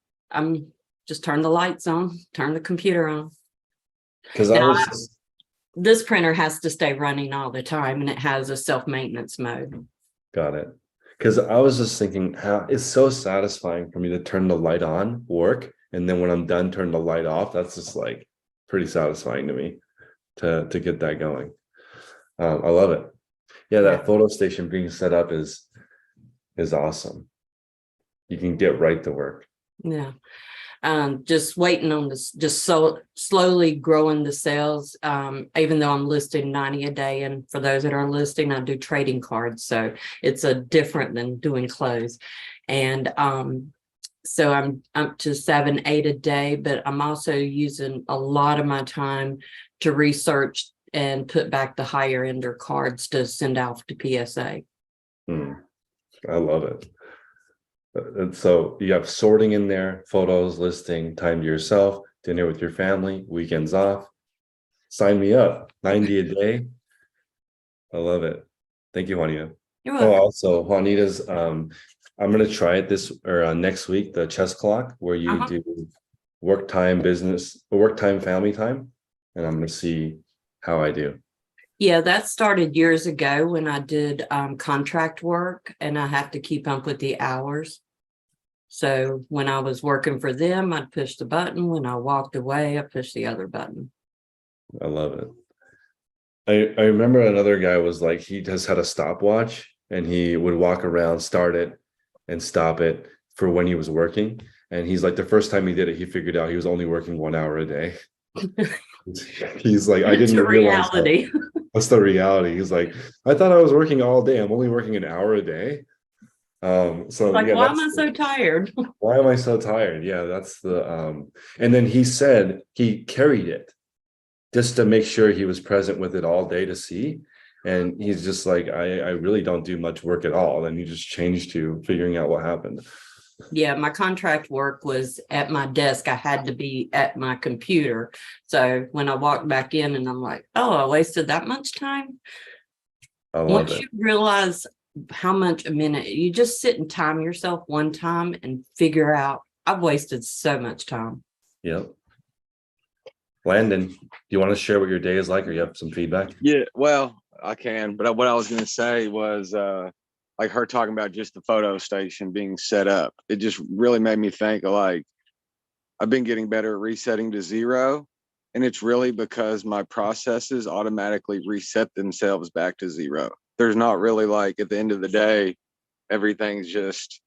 turn the lights on, turn the computer on. Because This printer has to stay running all the time, and it has a self-maintenance mode. got it. Because I was just thinking how it's so satisfying for me to turn the light on, work, and then when I'm done, turn the light off. That's just like pretty satisfying to me to get that going. I love it. Yeah, that photo station being set up is awesome. You can get right to work. Yeah. Just waiting on this, so slowly growing the sales. Even though I'm listing 90 a day, and for those that are listing, I do trading cards, so it's a different than doing clothes. And so I'm up to 7, 8 a day, but I'm also using a lot of my time to research and put back the higher ender cards to send out to PSA. I love it. And so you have sorting in there, photos, listing, time to yourself, dinner with your family, weekends off. Sign me up. 90 a day. I love it. Thank you, Juanita. You're Oh, welcome. also Juanita's, I'm gonna try it this or next week, the chess clock, where you Uh-huh. do work time, business, work time, family time. And I'm gonna see how I do. Yeah, that started years ago when I did contract work and I have to keep up with the hours. So when I was working for them, I'd push the button. When I walked away, I pushed the other button. I love it. I remember another guy was like, he just had a stopwatch and he would walk around, start it and stop it for when he was working. And he's like, the first time he did it, he figured out he was only working 1 hour a day. He's like, I It's didn't a realize reality. that's the reality. He's like, I thought I was working all day. I'm only working an hour a day. So Like, yeah, why am that's I so tired? why am I so tired? Yeah, that's the and then he said he carried it just to make sure he was present with it all day to see. And he's just like, I really don't do much work at all. And he just changed to figuring out what happened. Yeah, my contract work was at my desk. I had to be at my computer. So when I walked back in and I'm like, oh, I wasted that much time. I love Once it. you realize how much a minute, you just sit and time yourself one time and figure out, I've wasted so much time. Yep. Landon, do you want to share what your day is like, or you have some feedback? Yeah, well, I can, but what I was going to say was like her talking about just the photo station being set up. It just really made me think of like, I've been getting better at resetting to 0. And it's really because my processes automatically reset themselves back to 0. There's not really like at the end of the day, everything's just,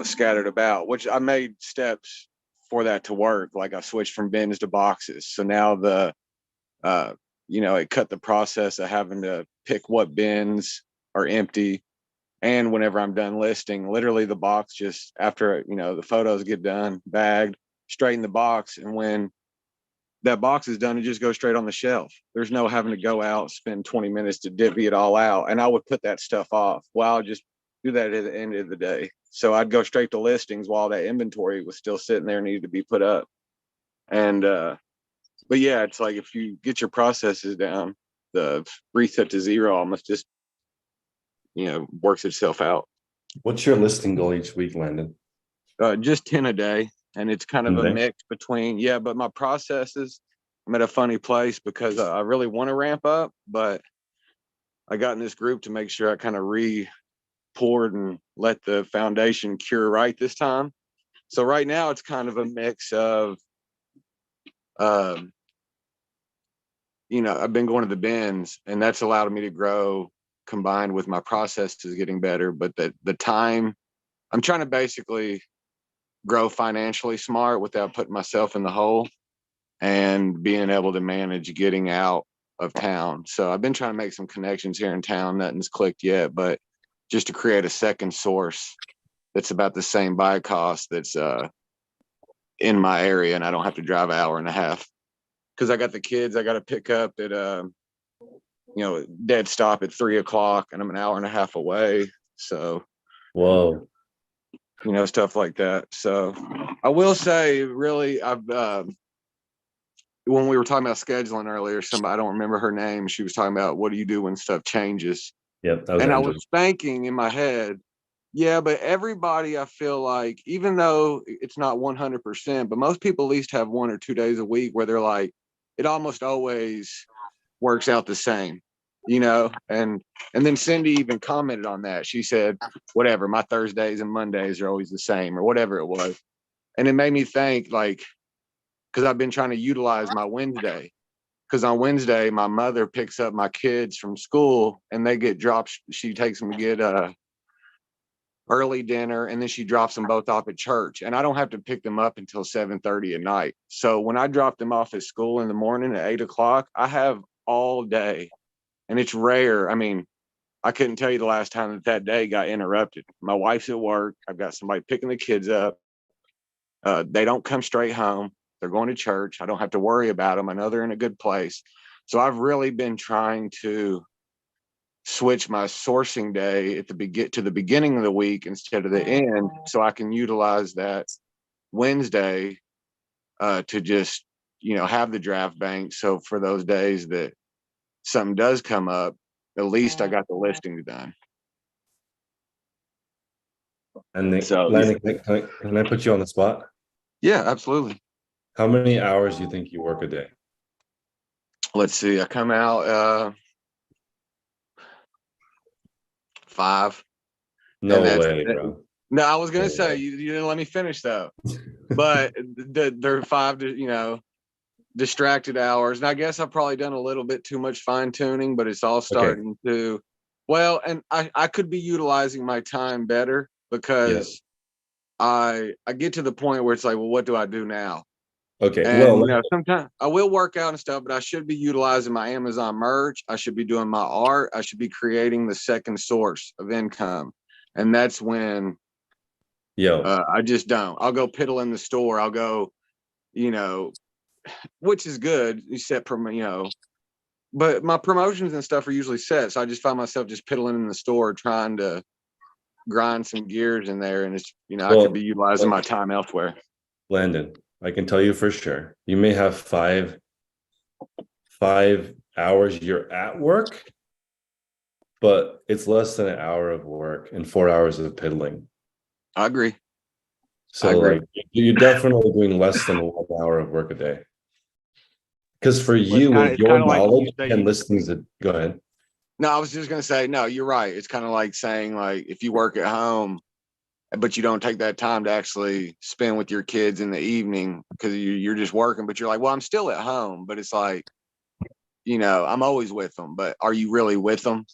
scattered about, which I made steps for that to work. Like I switched from bins to boxes. So now it cut the process of having to pick what bins are empty. And whenever I'm done listing, literally the box just after, the photos get done, bagged, straighten the box. And when that box is done, it just goes straight on the shelf. There's no having to go out, spend 20 minutes to divvy it all out. And I would put that stuff off. Well, I'll just do that at the end of the day. So I'd go straight to listings while that inventory was still sitting there, needed to be put up. And, but yeah, it's like if you get your processes down, the reset to 0 almost just, works itself out. What's your listing goal each week, Landon? Just 10 a day. And it's kind of a mix between, but my processes, I'm at a funny place because I really want to ramp up, but I got in this group to make sure I kind of poured and let the foundation cure right this time. So right now it's kind of a mix of, I've been going to the bins and that's allowed me to grow combined with my processes getting better. But the time I'm trying to basically grow financially smart without putting myself in the hole and being able to manage getting out of town. So I've been trying to make some connections here in town. Nothing's clicked yet, but just to create a second source that's about the same buy cost that's in my area, and I don't have to drive an hour and a half because I got the kids I got to pick up at dead stop at 3:00, and I'm an hour and a half away. So, Whoa, stuff like that. So I will say, really, I've when we were talking about scheduling earlier, somebody, I don't remember her name, she was talking about what do you do when stuff changes. yep, that was And I Angela. was thinking in my head, yeah, but everybody, I feel like, even though it's not 100%, but most people at least have 1 or 2 days a week where they're like, it almost always works out the same, and then Cindy even commented on that. She said, whatever, my Thursdays and Mondays are always the same or whatever it was. And it made me think, like, because I've been trying to utilize my Wednesday, because on Wednesday, my mother picks up my kids from school and they get dropped. She takes them to get early dinner, and then she drops them both off at church. And I don't have to pick them up until 7:30 at night. So when I drop them off at school in the morning at 8:00, I have all day. And it's rare. I mean, I couldn't tell you the last time that day got interrupted. My wife's at work. I've got somebody picking the kids up. They don't come straight home. They're going to church. I don't have to worry about them. I know they're in a good place. So I've really been trying to switch my sourcing day at the beginning of the week instead of the end, so I can utilize that Wednesday to just, have the draft bank. So for those days that something does come up, at least I got the listings done. And then, So Landon, can I put you on the spot? yeah, absolutely. How many hours do you think you work a day? Let's see. I come out 5. No And way, bro. No, I was gonna No say way. you didn't let me finish though. But there are 5 distracted hours, and I guess I've probably done a little bit too much fine tuning, but it's all starting to, well, and I could be utilizing my time better, because I get to the point where it's like, well, what do I do now? Okay. And Well, sometimes I will work out and stuff, but I should be utilizing my Amazon merch. I should be doing my art. I should be creating the second source of income. And that's when I just don't. I'll go piddle in the store. I'll go, which is good. You set but my promotions and stuff are usually set. So I just find myself just piddling in the store, trying to grind some gears in there. And it's, I could be utilizing my time elsewhere. Landon, I can tell you for sure, you may have five hours you're at work, but it's less than an hour of work and 4 hours of piddling. I agree. So like you're definitely doing less than 1 hour of work a day. Because for you, with your knowledge and listings, go ahead. No, I was just gonna say, no, you're right. It's kind of like saying, like, if you work at home, but you don't take that time to actually spend with your kids in the evening because you're just working, but you're like, well, I'm still at home. But it's like, I'm always with them, but are you really with them?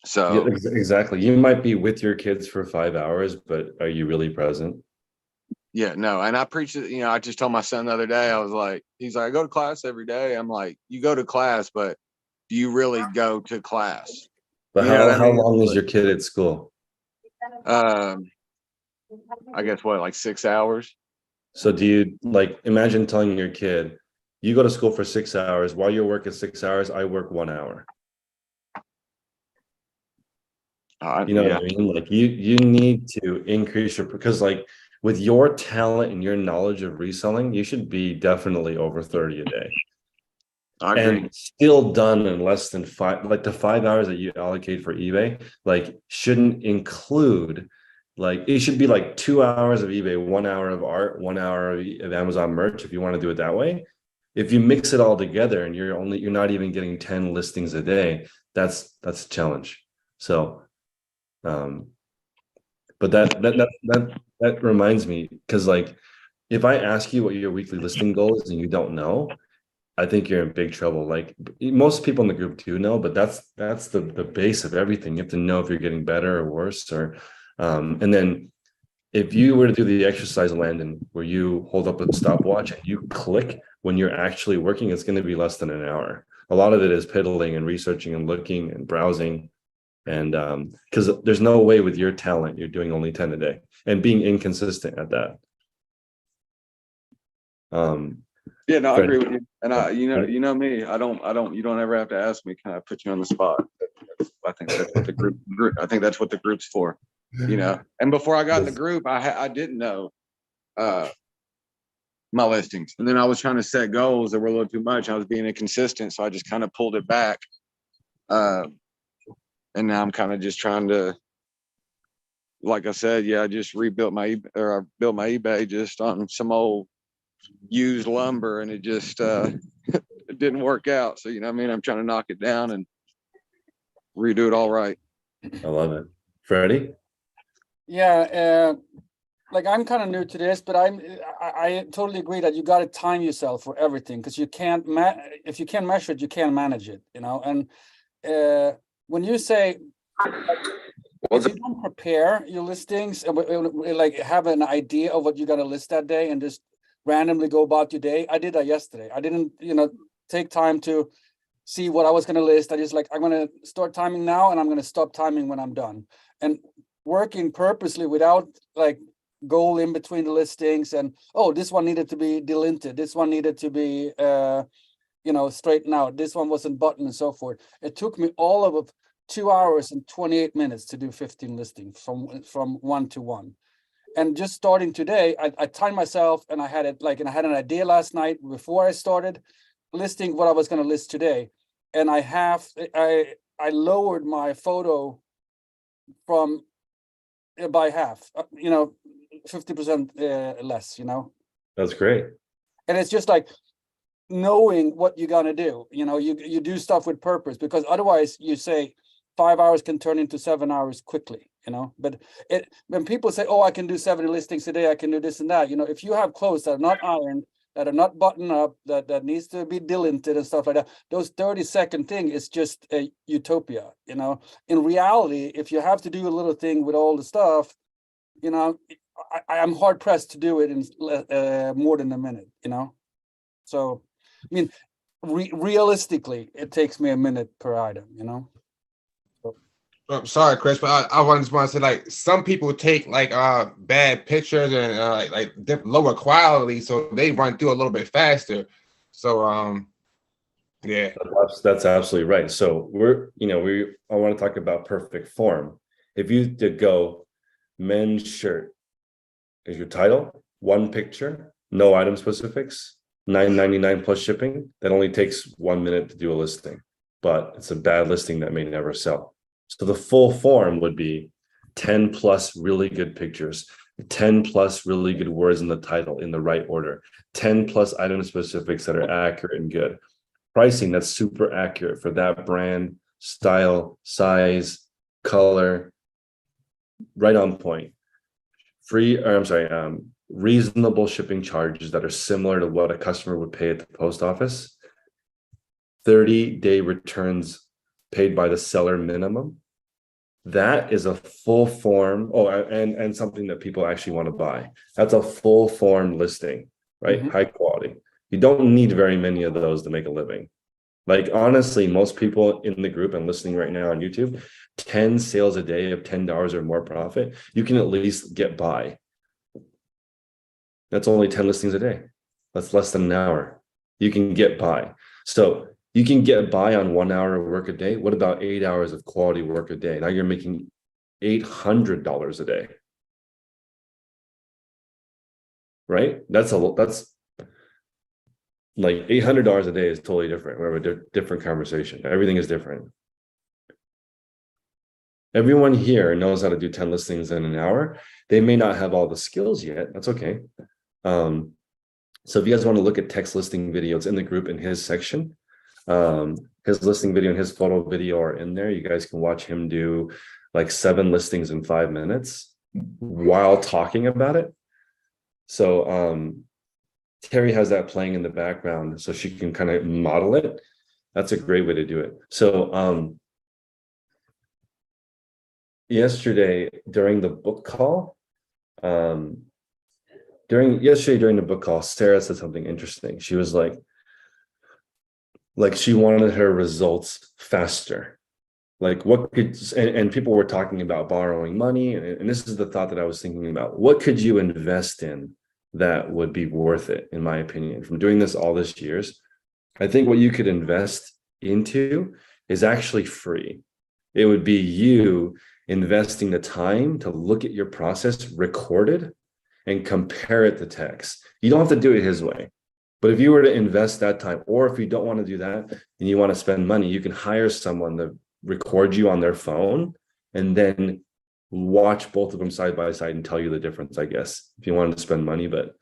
So yeah, exactly. You might be with your kids for 5 hours, but are you really present? Yeah, no. And I preach it, I just told my son the other day, I was like, he's like, I go to class every day. I'm like, you go to class, but do you really go to class? But how long is your kid at school? I guess like 6 hours. So do you imagine telling your kid, you go to school for 6 hours, while you work at 6 hours, I work 1 hour. You know what I mean? Like you need to increase because with your talent and your knowledge of reselling, you should be definitely over 30 a day. I agree. And still done in less than 5, like the 5 hours that you allocate for eBay, shouldn't include, it should be 2 hours of eBay, 1 hour of art, 1 hour of Amazon merch, if you want to do it that way. If you mix it all together and you're not even getting 10 listings a day, that's a challenge. So, but that reminds me, because if I ask you what your weekly listing goal is and you don't know, I think you're in big trouble. Most people in the group do know, but that's the base of everything. You have to know if you're getting better or worse, and then if you were to do the exercise, Landon, where you hold up a stopwatch and you click when you're actually working, it's going to be less than an hour. A lot of it is piddling and researching and looking and browsing. And because there's no way with your talent, you're doing only 10 a day and being inconsistent at that. Yeah, no, I agree with you. And you know me, you don't ever have to ask me, can I put you on the spot? I think that's what I think that's what the group's for, and before I got in the group, I didn't know my listings. And then I was trying to set goals that were a little too much. I was being inconsistent. So I just kind of pulled it back. And now I'm kind of just trying to, like I said, I just built my eBay just on some old used lumber, and it just it didn't work out. So I'm trying to knock it down and redo it all right. I love it. Freddie? Yeah, I'm kind of new to this, but I totally agree that you got to time yourself for everything, because you can't if you can't measure it, you can't manage it, and when you say, if you don't prepare your listings, have an idea of what you got to list that day and just randomly go about your day. I did that yesterday. I didn't, take time to see what I was going to list. I just I'm going to start timing now, and I'm going to stop timing when I'm done. And working purposely without goal in between the listings, and this one needed to be delinted, this one needed to be straighten out. This one wasn't buttoned and so forth. It took me all of 2 hours and 28 minutes to do 15 listings from one to one. And just starting today, I timed myself, and I had it and I had an idea last night before I started listing what I was going to list today. And I lowered my photo from by half, 50% less, That's great. and it's just like knowing what you're gonna do. You do stuff with purpose, because otherwise you say 5 hours can turn into 7 hours quickly, but when people say, oh, I can do 70 listings a day, I can do this and that, if you have clothes that are not ironed, that are not buttoned up, that needs to be delinted and stuff like that, those 30-second thing is just a utopia. In reality, if you have to do a little thing with all the stuff, I'm hard pressed to do it in more than a minute. So I mean, realistically, it takes me a minute per item. I'm sorry, Chris, but I want to say, like, some people take like bad pictures and lower quality, so they run through a little bit faster. So yeah, That's absolutely right. So I want to talk about perfect form. If you did go men's shirt is your title, one picture, no item specifics, $9.99 plus shipping, that only takes 1 minute to do a listing, but it's a bad listing that may never sell. So the full form would be 10 plus really good pictures, 10 plus really good words in the title in the right order, 10 plus item specifics that are accurate and good. Pricing that's super accurate for that brand, style, size, color, right on point. Reasonable shipping charges that are similar to what a customer would pay at the post office. 30-day returns paid by the seller minimum. That is a full form. Oh, and something that people actually want to buy. That's a full form listing, right? Mm-hmm. High quality. You don't need very many of those to make a living. Like, honestly, most people in the group and listening right now on YouTube, 10 sales a day of $10 or more profit, you can at least get by. That's only 10 listings a day. That's less than an hour. You can get by. So you can get by on 1 hour of work a day. What about 8 hours of quality work a day? Now you're making $800 a day. Right? That's like $800 a day is totally different. We have a different conversation. Everything is different. Everyone here knows how to do 10 listings in an hour. They may not have all the skills yet. That's okay. So if you guys want to look at text listing videos in the group in his section, his listing video and his photo video are in there. You guys can watch him do like 7 listings in 5 minutes while talking about it. So Terry has that playing in the background so she can kind of model it. That's a great way to do it. So yesterday during the book call, during the book call, Sarah said something interesting. She was like she wanted her results faster. Like, what could, and people were talking about borrowing money. And this is the thought that I was thinking about. What could you invest in that would be worth it, in my opinion? From doing this all these years, I think what you could invest into is actually free. It would be you investing the time to look at your process recorded and compare it to text. You don't have to do it his way. But if you were to invest that time, or if you don't want to do that and you want to spend money, you can hire someone to record you on their phone and then watch both of them side by side and tell you the difference, I guess, if you wanted to spend money. But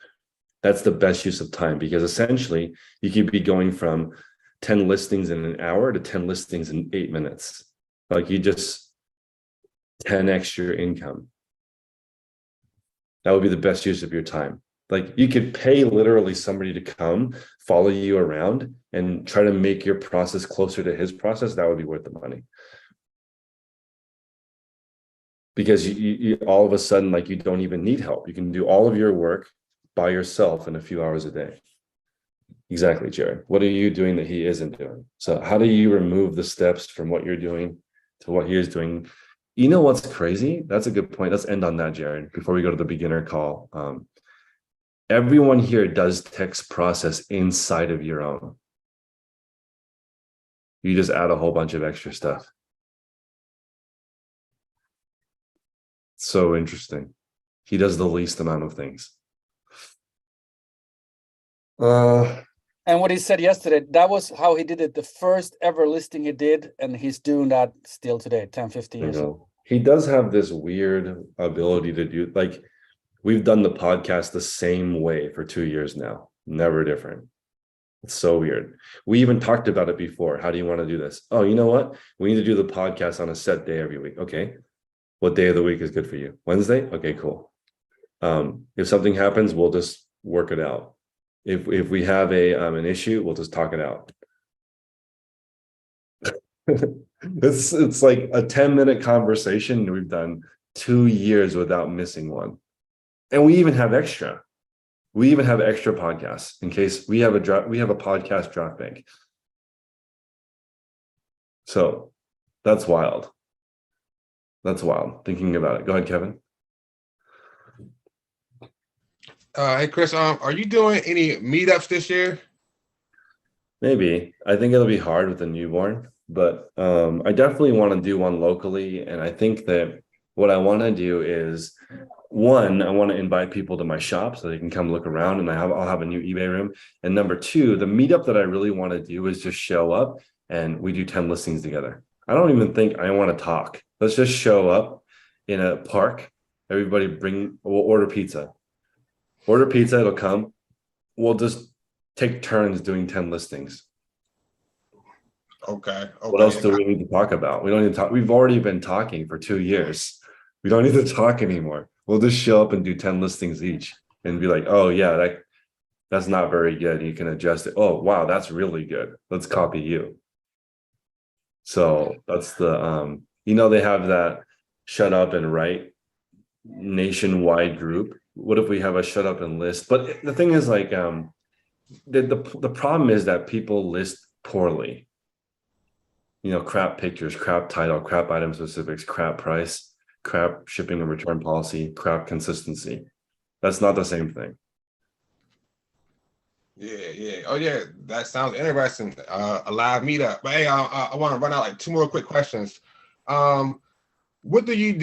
that's the best use of time, because essentially you could be going from 10 listings in an hour to 10 listings in 8 minutes. Like, you just 10x your income. That would be the best use of your time. Like, you could pay literally somebody to come follow you around and try to make your process closer to his process. That would be worth the money. Because you all of a sudden, like, you don't even need help. You can do all of your work by yourself in a few hours a day. Exactly, Jared. What are you doing that he isn't doing? So how do you remove the steps from what you're doing to what he is doing? You know what's crazy? That's a good point. Let's end on that, Jared, before we go to the beginner call. Everyone here does text process inside of your own. You just add a whole bunch of extra stuff. So interesting. He does the least amount of things. And what he said yesterday, that was how he did it. The first ever listing he did, and he's doing that still today, 10, 15 years old. He does have this weird ability to do, like, we've done the podcast the same way for 2 years now, never different. It's so weird. We even talked about it before. How do you want to do this? Oh, you know what? We need to do the podcast on a set day every week. Okay. What day of the week is good for you? Wednesday? Okay, cool. If something happens, we'll just work it out. If we have an issue, we'll just talk it out. It's like a 10-minute conversation. We've done 2 years without missing one. And we even have extra. We even have extra podcasts in case we have a podcast draft bank. So that's wild. That's wild. Thinking about it. Go ahead, Kevin. Hey Chris, are you doing any meetups this year? Maybe. I think it'll be hard with a newborn, but I definitely want to do one locally. And I think that what I want to do is, one, I want to invite people to my shop so they can come look around, and I'll have a new eBay room. And number two, the meetup that I really want to do is just show up and we do 10 listings together. I don't even think I want to talk. Let's just show up in a park. Everybody we'll order pizza. Order pizza, it'll come. We'll just take turns doing 10 listings. Okay. What else do we need to talk about? We don't need to talk. We've already been talking for 2 years. We don't need to talk anymore. We'll just show up and do 10 listings each and be like, oh yeah, that's not very good. You can adjust it. Oh, wow, that's really good. Let's copy you. So that's the, they have that shut up and write nationwide group. What if we have a shut up and list? But the thing is, like, the problem is that people list poorly. Crap pictures, crap title, crap item specifics, crap price, crap shipping and return policy, crap consistency. That's not the same thing. Yeah. Oh yeah, that sounds interesting. A live meetup. But hey, I want to run out like 2 more quick questions. What do you do